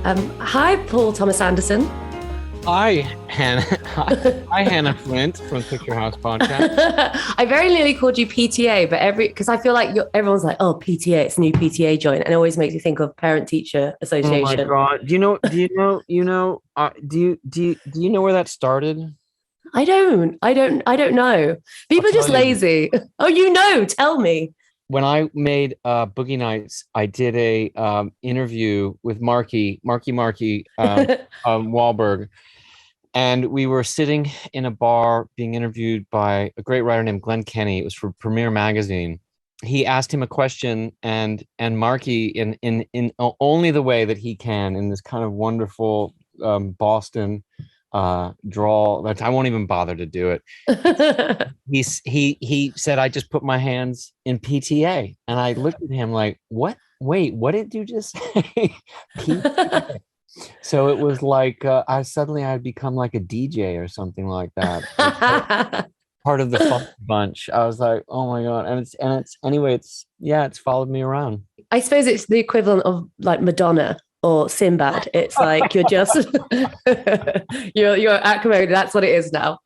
Hi, Paul Thomas Anderson. Hi, Hannah. Hi, Hannah Flint from Picture House Podcast. I very nearly called you PTA, but because I feel like everyone's like, oh, PTA, it's a new PTA joint, and it always makes you think of Parent Teacher Oh my Association. God! Do you know where that started? I don't know. I'll People are just tell you. lazy. Oh, tell me. When I made Boogie Nights, I did a interview with Marky Wahlberg, and we were sitting in a bar being interviewed by a great writer named Glenn Kenny. It was for Premiere Magazine. He asked him a question, and Marky, in only the way that he can, in this kind of wonderful Boston drawl that I won't even bother to do it. He said, I just put my hands in PTA, and I looked at him like, what? Wait, what did you just say? PTA. So it was like I'd become like a DJ or something like that. Like part of the funk bunch. I was like, oh my God. And it's anyway, it's followed me around. I suppose it's the equivalent of like Madonna or Sinbad. It's like you're just you're acclimated. That's what it is now.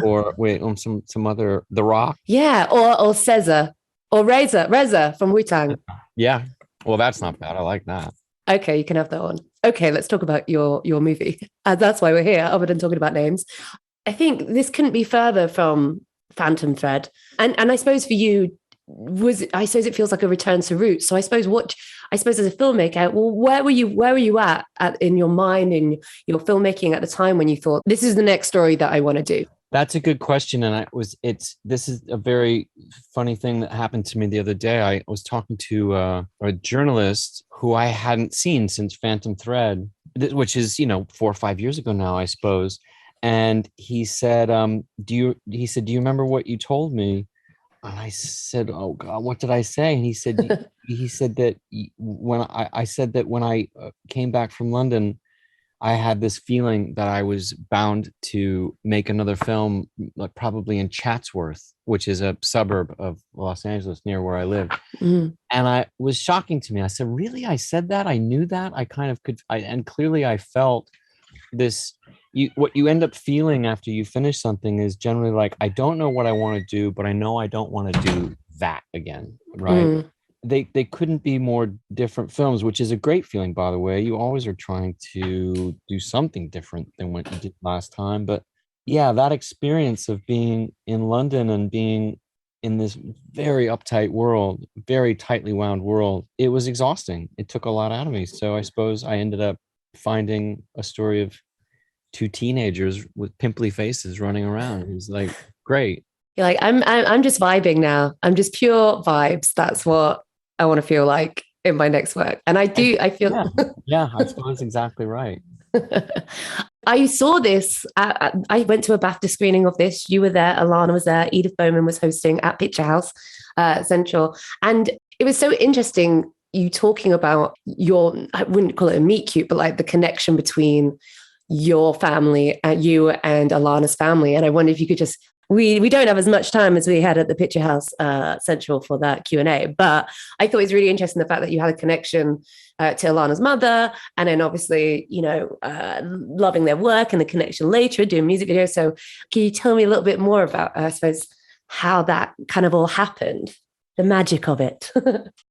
Or wait, on some other The Rock. Yeah, or Cesar or Reza from Wu-Tang. Yeah. Well, that's not bad. I like that. Okay, you can have that one. Okay, let's talk about your movie. That's why we're here, other than talking about names. I think this couldn't be further from Phantom Thread. And I suppose for you, I suppose it feels like a return to roots. So I suppose as a filmmaker, well, where were you at in your mind, in your filmmaking at the time when you thought this is the next story that I want to do? That's a good question. And this is a very funny thing that happened to me the other day. I was talking to a journalist who I hadn't seen since Phantom Thread, which is, 4 or 5 years ago now, I suppose. And he said, do you remember what you told me? And I said, oh God, what did I say? And he said, that when I said that when I came back from London, I had this feeling that I was bound to make another film, like probably in Chatsworth, which is a suburb of Los Angeles near where I live. Mm. And it was shocking to me. I said, really? I said that? I knew that? I kind of could. And clearly I felt this. What you end up feeling after you finish something is generally like, I don't know what I want to do, but I know I don't want to do that again. Right. Mm. They couldn't be more different films, which is a great feeling, by the way. You always are trying to do something different than what you did last time. But yeah, that experience of being in London and being in this very uptight world, very tightly wound world, it was exhausting. It took a lot out of me. So I suppose I ended up finding a story of two teenagers with pimply faces running around. It was like, great. You're like, I'm just vibing now. I'm just pure vibes. That's what I want to feel like in my next work. And I feel. Yeah, I suppose exactly right. I saw this. I went to a BAFTA screening of this. You were there. Alana was there. Edith Bowman was hosting at Picture House Central. And it was so interesting, you talking about I wouldn't call it a meet cute, but like the connection between your family and you and Alana's family. And I wonder if you could just, we don't have as much time as we had at the Picture House Central for that Q&A, but I thought it was really interesting the fact that you had a connection to Alana's mother, and then obviously, loving their work and the connection later, doing music videos. So can you tell me a little bit more about, I suppose, how that kind of all happened, the magic of it?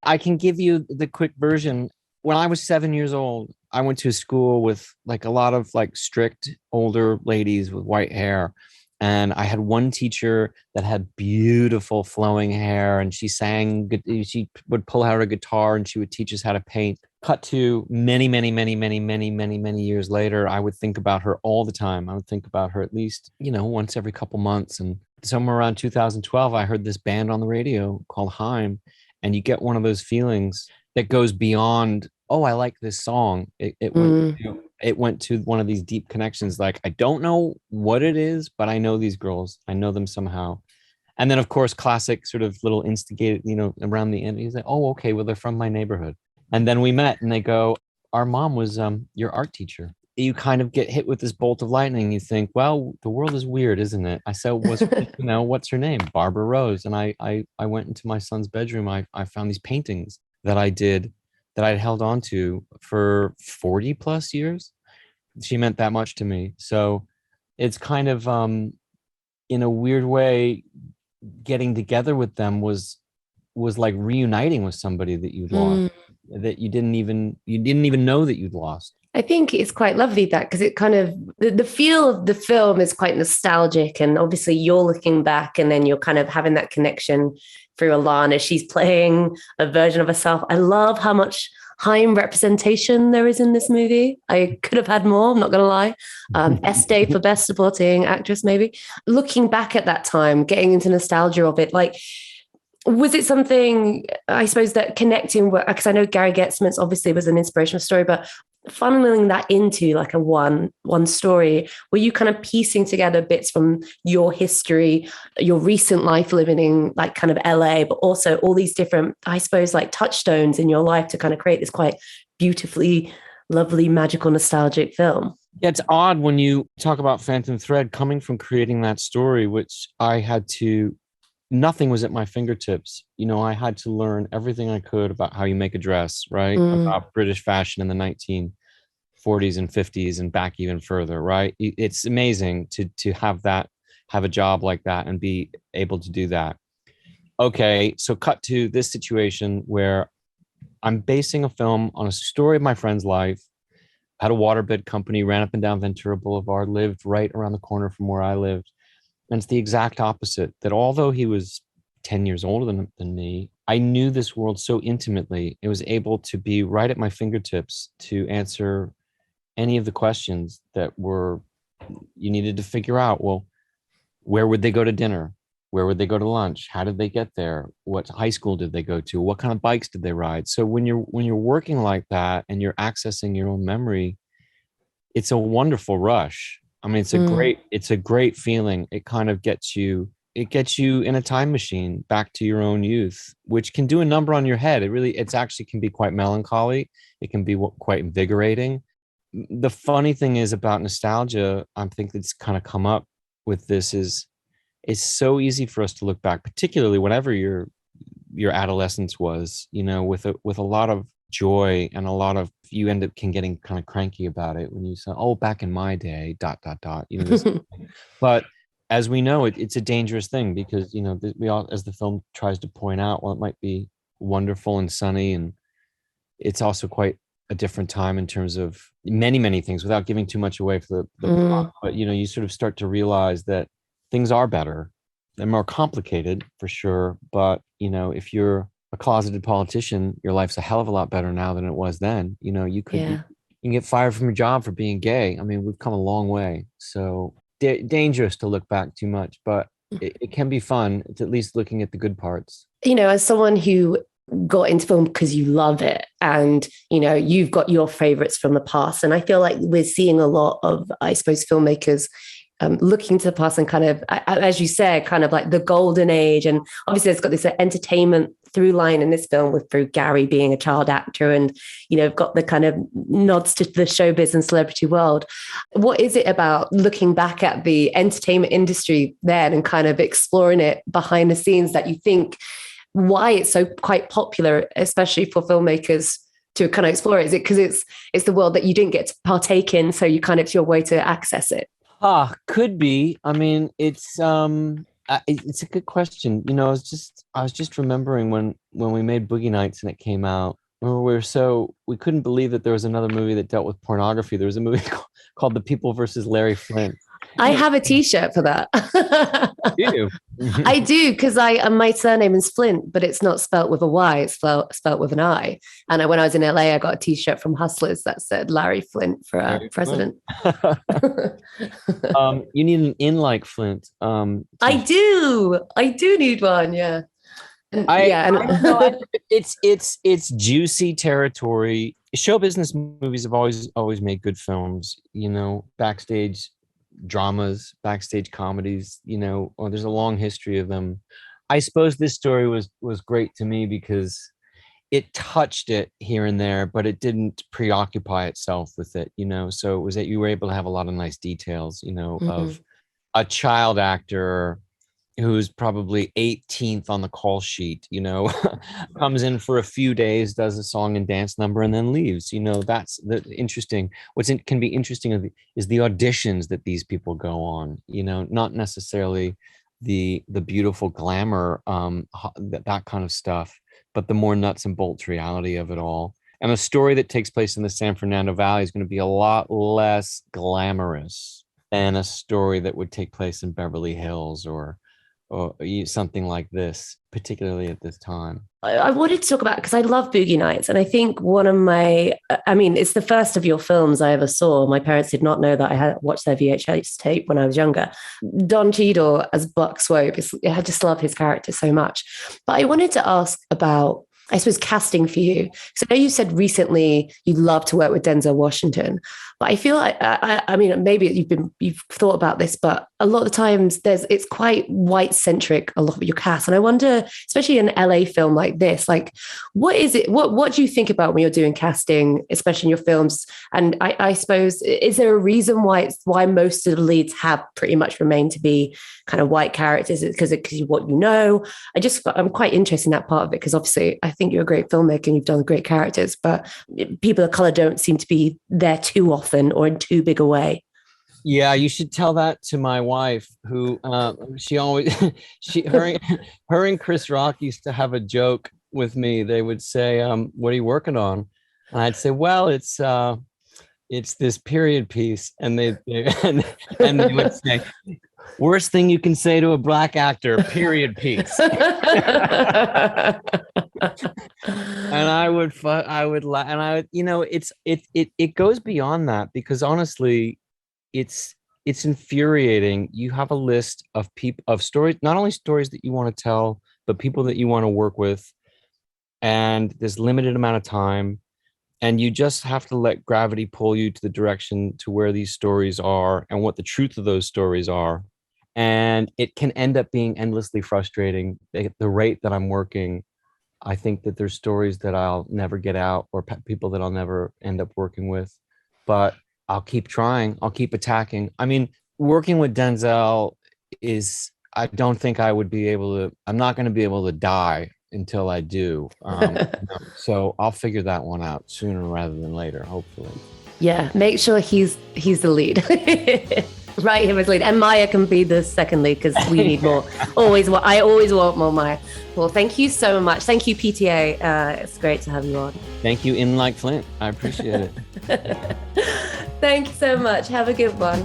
I can give you the quick version. When I was 7 years old, I went to a school with like a lot of like strict older ladies with white hair. And I had one teacher that had beautiful flowing hair, and she would pull out her guitar and she would teach us how to paint. Cut to many, many, many, many, many, many, many years later, I would think about her all the time. I would think about her at least, once every couple months. And somewhere around 2012, I heard this band on the radio called Haim, and you get one of those feelings that goes beyond, oh, I like this song. It went to one of these deep connections. Like, I don't know what it is, but I know these girls. I know them somehow. And then, of course, classic sort of little instigated, around the end. He's like, oh, okay, well, they're from my neighborhood. And then we met, and they go, our mom was your art teacher. You kind of get hit with this bolt of lightning. You think, well, the world is weird, isn't it? I said, what's her name? Barbara Rose. And I went into my son's bedroom. I found these paintings that I did that I'd held on to for 40 plus years. She meant that much to me. So it's kind of in a weird way, getting together with them was like reuniting with somebody that you'd lost, Mm. that you didn't even know that you'd lost. I think it's quite lovely that because it kind of the feel of the film is quite nostalgic, and obviously you're looking back and then you're kind of having that connection through Alana. She's playing a version of herself. I love how much Haim representation there is in this movie. I could have had more, I'm not going to lie. Estee for best supporting actress, maybe. Looking back at that time, getting into nostalgia of it, like, was it something, I suppose, that connecting, because I know Gary Getzman's obviously was an inspirational story, but funneling that into like a one story, were you kind of piecing together bits from your history, your recent life living in like kind of LA, but also all these different, I suppose, like touchstones in your life to kind of create this quite beautifully lovely, magical, nostalgic film? Yeah, it's odd when you talk about Phantom Thread coming from creating that story, which I had to, nothing was at my fingertips. I had to learn everything I could about how you make a dress, right? Mm, About British fashion in the 1940s and 50s and back even further, right? It's amazing to have a job like that and be able to do that. Okay, so cut to this situation where I'm basing a film on a story of my friend's life. Had a waterbed company, ran up and down Ventura Boulevard, lived right around the corner from where I lived. And it's the exact opposite, that although he was 10 years older than me, I knew this world so intimately. It was able to be right at my fingertips to answer any of the questions that were you needed to figure out. Well, where would they go to dinner? Where would they go to lunch? How did they get there? What high school did they go to? What kind of bikes did they ride? So when you're working like that and you're accessing your own memory, it's a wonderful rush. I mean, mm, it's a great feeling. It gets you in a time machine back to your own youth, which can do a number on your head. It's actually can be quite melancholy. It can be quite invigorating. The funny thing is about nostalgia, I think it's kind of come up with this is it's so easy for us to look back, particularly whenever your adolescence was, with a lot of joy and a lot of you end up getting kind of cranky about it when you say, oh, back in my day, dot dot dot, this. But as we know, it's a dangerous thing because we all, as the film tries to point out, well, it might be wonderful and sunny, and it's also quite a different time in terms of many many things without giving too much away for the plot. mm, But you sort of start to realize that things are better. They're more complicated for sure, but if you're a closeted politician, your life's a hell of a lot better now than it was then. yeah. You can get fired from your job for being gay. I mean, we've come a long way. So dangerous to look back too much, but it can be fun. It's at least looking at the good parts. As someone who got into film because you love it, and you've got your favorites from the past, and I feel like we're seeing a lot of, I suppose, filmmakers looking to the past and kind of, as you said, kind of like the golden age. And obviously it's got this entertainment through line in this film with through Gary being a child actor, and got the kind of nods to the showbiz and celebrity world. What is it about looking back at the entertainment industry then and kind of exploring it behind the scenes that you think why it's so quite popular, especially for filmmakers to kind of explore it? Is it because it's the world that you didn't get to partake in, so it's your way to access it? Could be. I mean, it's a good question. I was just remembering when we made Boogie Nights and it came out. We couldn't believe that there was another movie that dealt with pornography. There was a movie called The People versus Larry Flint. I have a T-shirt for that. You I do, because my surname is Flint, but it's not spelt with a Y, it's spelt with an I. And when I was in LA, I got a T-shirt from Hustlers that said Larry Flint for Larry president. You need an in like Flint. I do need one. Yeah. I don't know. It's juicy territory. Show business movies have always made good films. Backstage dramas, backstage comedies. There's a long history of them. I suppose this story was great to me because it touched it here and there, but it didn't preoccupy itself with it. So it was that you were able to have a lot of nice details. Mhm. Of a child actor who's probably 18th on the call sheet, comes in for a few days, does a song and dance number, and then leaves. That's the interesting. Can be interesting is the auditions that these people go on. Not necessarily the beautiful glamour, that kind of stuff, but the more nuts and bolts reality of it all. And a story that takes place in the San Fernando Valley is going to be a lot less glamorous than a story that would take place in Beverly Hills or something like this, particularly at this time. I wanted to talk about, because I love Boogie Nights. And I think it's the first of your films I ever saw. My parents did not know that I had watched their VHS tape when I was younger. Don Cheadle as Buck Swope, I just love his character so much. But I wanted to ask about, I suppose, casting for you. So I know you said recently you'd love to work with Denzel Washington, but I feel like, maybe you've thought about this, but a lot of the times it's quite white centric, a lot of your cast. And I wonder, especially in an LA film like this, like, what is it? What do you think about when you're doing casting, especially in your films? And I suppose, is there a reason why most of the leads have pretty much remained to be kind of white characters? Is it because of what you know? I'm quite interested in that part of it, because obviously I think you're a great filmmaker and you've done great characters, but people of color don't seem to be there too often or in too big a way. Yeah, you should tell that to my wife, who she always her and Chris Rock used to have a joke with me. They would say, "What are you working on?" And I'd say, "Well, it's this period piece," and they would say, "Worst thing you can say to a black actor, period piece." And I would laugh, and it goes beyond that, because honestly, it's infuriating. You have a list of stories, not only stories that you want to tell, but people that you want to work with, and there's limited amount of time, and you just have to let gravity pull you to the direction to where these stories are and what the truth of those stories are. And it can end up being endlessly frustrating at the rate that I'm working. I think that there's stories that I'll never get out, or people that I'll never end up working with, but I'll keep trying. I'll keep attacking. I mean, working with Denzel I don't think I'm not going to be able to die until I do. So I'll figure that one out sooner rather than later, hopefully. Yeah, make sure he's the lead. Write him as lead, and Maya can be the second lead, because we need more. I always want more Maya. Well, thank you so much. Thank you, PTA. It's great to have you on. Thank you, In Like Flint. I appreciate it. Thank you so much. Have a good one.